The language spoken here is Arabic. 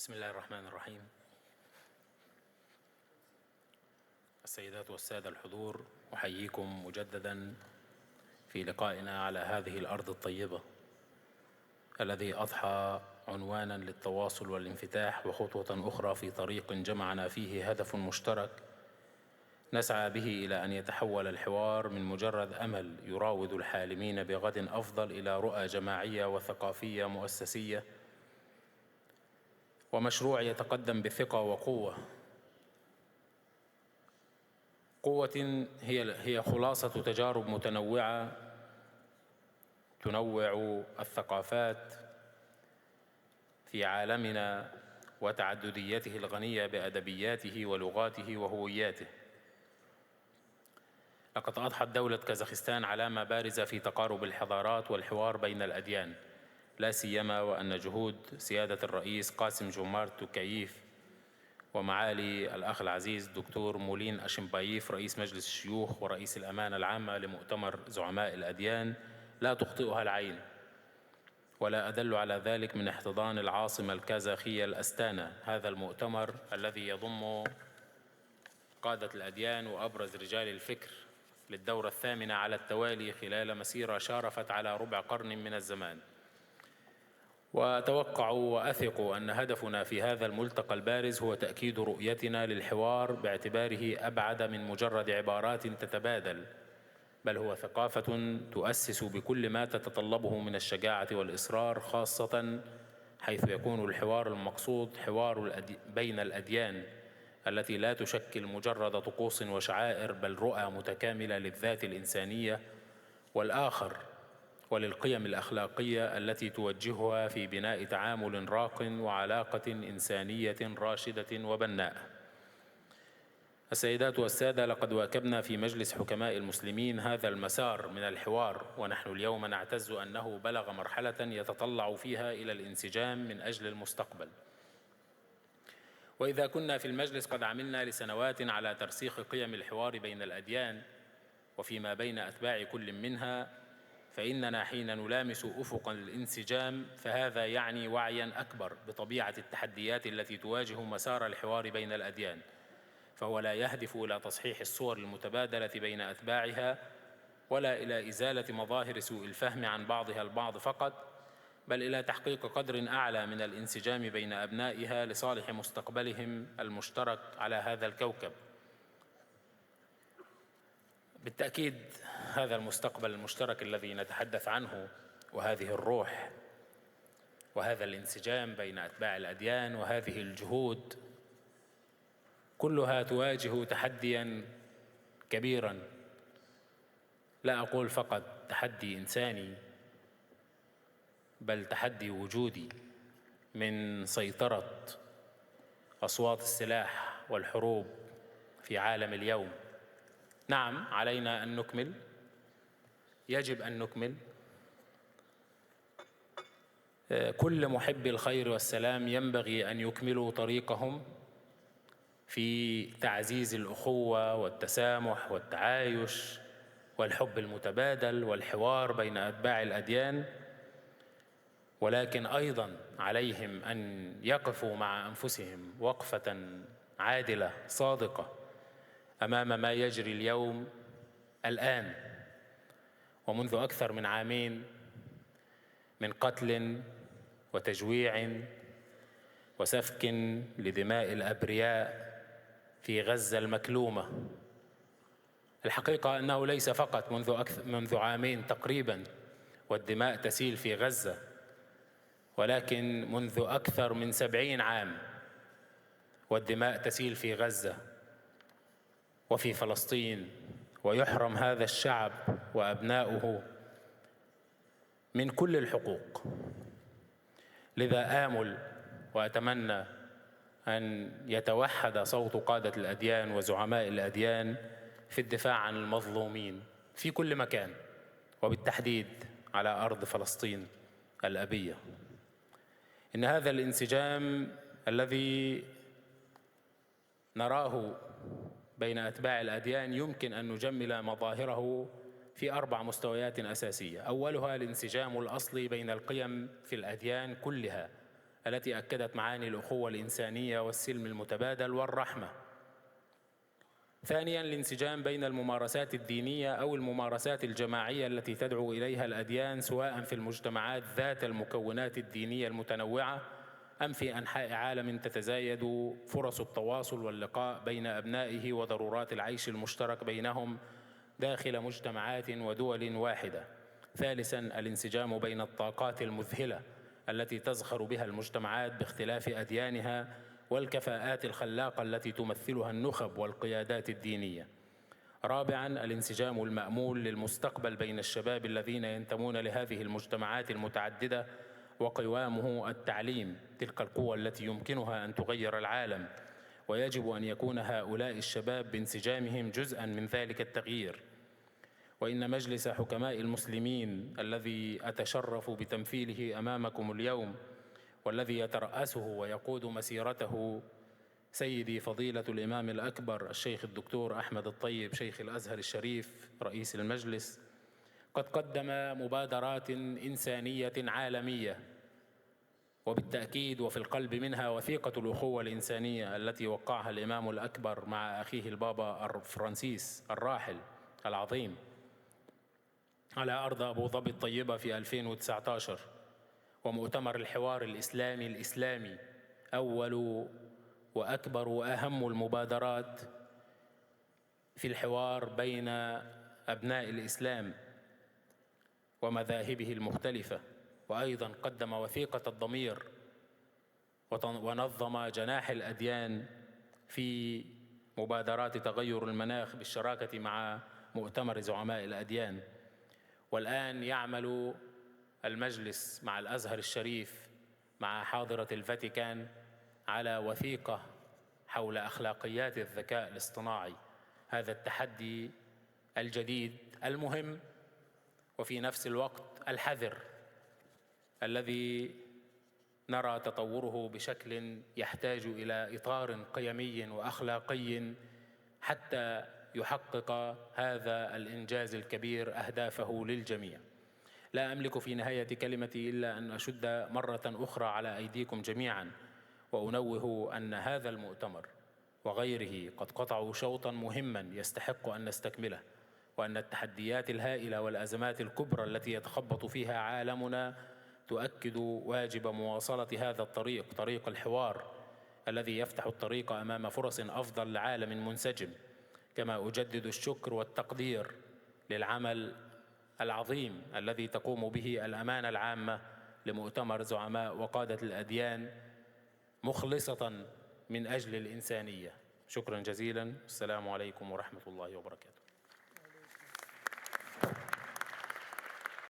بسم الله الرحمن الرحيم. السيدات والسادة الحضور، أحييكم مجددا في لقائنا على هذه الأرض الطيبة الذي أضحى عنوانا للتواصل والانفتاح وخطوة أخرى في طريق جمعنا فيه هدف مشترك نسعى به إلى أن يتحول الحوار من مجرد أمل يراود الحالمين بغد أفضل إلى رؤى جماعية وثقافية مؤسسية ومشروع يتقدم بثقة وقوة. قوة هي خلاصة تجارب متنوعة تنوع الثقافات في عالمنا وتعدديته الغنية بأدبياته ولغاته وهوياته. لقد أضحت دولة كازاخستان علامة بارزة في تقارب الحضارات والحوار بين الأديان، لا سيما وأن جهود سيادة الرئيس قاسم جومارت توكاييف ومعالي الأخ العزيز دكتور مولين أشمباييف رئيس مجلس الشيوخ ورئيس الأمانة العامة لمؤتمر زعماء الأديان لا تخطئها العين، ولا أدل على ذلك من احتضان العاصمة الكازاخية الأستانا، هذا المؤتمر الذي يضم قادة الأديان وأبرز رجال الفكر للدورة الثامنة على التوالي خلال مسيرة شارفت على ربع قرن من الزمان. وأتوقع وأثق أن هدفنا في هذا الملتقى البارز هو تأكيد رؤيتنا للحوار باعتباره أبعد من مجرد عبارات تتبادل، بل هو ثقافة تؤسس بكل ما تتطلبه من الشجاعة والإصرار، خاصة حيث يكون الحوار المقصود حوار بين الأديان التي لا تشكل مجرد طقوس وشعائر، بل رؤى متكاملة للذات الإنسانية والآخر وللقيم الأخلاقية التي توجهها في بناء تعامل راق وعلاقة إنسانية راشدة وبناءة. السيدات والسادة، لقد واكبنا في مجلس حكماء المسلمين هذا المسار من الحوار، ونحن اليوم نعتز أنه بلغ مرحلة يتطلع فيها إلى الانسجام من أجل المستقبل. وإذا كنا في المجلس قد عملنا لسنوات على ترسيخ قيم الحوار بين الأديان وفيما بين أتباع كل منها، فإننا حين نلامس أفقاً الانسجام فهذا يعني وعياً أكبر بطبيعة التحديات التي تواجه مسار الحوار بين الأديان، فهو لا يهدف إلى تصحيح الصور المتبادلة بين أتباعها ولا إلى إزالة مظاهر سوء الفهم عن بعضها البعض فقط، بل إلى تحقيق قدر أعلى من الانسجام بين أبنائها لصالح مستقبلهم المشترك على هذا الكوكب. بالتأكيد هذا المستقبل المشترك الذي نتحدث عنه وهذه الروح وهذا الانسجام بين أتباع الأديان وهذه الجهود كلها تواجه تحدياً كبيراً، لا أقول فقط تحدي إنساني بل تحدي وجودي من سيطرة أصوات السلاح والحروب في عالم اليوم. نعم، علينا أن نكمل، يجب أن نكمل. كل محبي الخير والسلام ينبغي أن يكملوا طريقهم في تعزيز الأخوة والتسامح والتعايش والحب المتبادل والحوار بين أتباع الأديان، ولكن أيضاً عليهم أن يقفوا مع أنفسهم وقفة عادلة صادقة أمام ما يجري اليوم الآن ومنذ أكثر من عامين من قتل وتجويع وسفك لدماء الأبرياء في غزة المكلومة. الحقيقة أنه ليس فقط منذ عامين تقريباً والدماء تسيل في غزة، ولكن منذ أكثر من 70 عام والدماء تسيل في غزة وفي فلسطين، ويحرم هذا الشعب وأبناؤه من كل الحقوق. لذا آمل وأتمنى أن يتوحد صوت قادة الأديان وزعماء الأديان في الدفاع عن المظلومين في كل مكان، وبالتحديد على أرض فلسطين الأبية. إن هذا الانسجام الذي نراه بين أتباع الأديان يمكن أن نجمل مظاهره في 4 مستويات أساسية. أولها الانسجام الأصلي بين القيم في الأديان كلها التي أكدت معاني الأخوة الإنسانية والسلم المتبادل والرحمة. ثانياً، الانسجام بين الممارسات الدينية أو الممارسات الجماعية التي تدعو إليها الأديان، سواء في المجتمعات ذات المكونات الدينية المتنوعة أم في أنحاء عالم تتزايد فرص التواصل واللقاء بين أبنائه وضرورات العيش المشترك بينهم داخل مجتمعات ودول واحدة. ثالثاً، الانسجام بين الطاقات المذهلة التي تزخر بها المجتمعات باختلاف أديانها والكفاءات الخلاقة التي تمثلها النخب والقيادات الدينية. رابعاً، الانسجام المأمول للمستقبل بين الشباب الذين ينتمون لهذه المجتمعات المتعددة، وقوامه التعليم، تلك القوة التي يمكنها أن تغير العالم، ويجب أن يكون هؤلاء الشباب بانسجامهم جزءاً من ذلك التغيير. وإن مجلس حكماء المسلمين الذي أتشرف بتمثيله أمامكم اليوم، والذي يترأسه ويقود مسيرته سيدي فضيلة الإمام الأكبر الشيخ الدكتور أحمد الطيب شيخ الأزهر الشريف رئيس المجلس، قد قدم مبادرات إنسانية عالمية، وبالتأكيد وفي القلب منها وثيقة الأخوة الإنسانية التي وقعها الإمام الأكبر مع أخيه البابا فرانسيس الراحل العظيم على أرض أبو ظبي الطيبة في 2019. ومؤتمر الحوار الإسلامي أول وأكبر وأهم المبادرات في الحوار بين أبناء الإسلام ومذاهبه المختلفة، وأيضاً قدم وثيقة الضمير ونظم جناح الأديان في مبادرات تغير المناخ بالشراكة مع مؤتمر زعماء الأديان. والآن يعمل المجلس مع الأزهر الشريف مع حاضرة الفاتيكان على وثيقة حول أخلاقيات الذكاء الاصطناعي، هذا التحدي الجديد المهم وفي نفس الوقت الحذر الذي نرى تطوره بشكل يحتاج إلى إطار قيمي وأخلاقي حتى يحقق هذا الإنجاز الكبير أهدافه للجميع. لا أملك في نهاية كلمتي إلا أن أشد مرة أخرى على أيديكم جميعاً وأنوه أن هذا المؤتمر وغيره قد قطعوا شوطاً مهماً يستحق أن نستكمله، وأن التحديات الهائلة والأزمات الكبرى التي يتخبط فيها عالمنا تؤكد واجب مواصلة هذا الطريق، طريق الحوار الذي يفتح الطريق أمام فرص أفضل لعالم منسجم. كما أجدد الشكر والتقدير للعمل العظيم الذي تقوم به الأمانة العامة لمؤتمر زعماء وقادة الأديان مخلصة من أجل الإنسانية. شكرا جزيلا، السلام عليكم ورحمة الله وبركاته.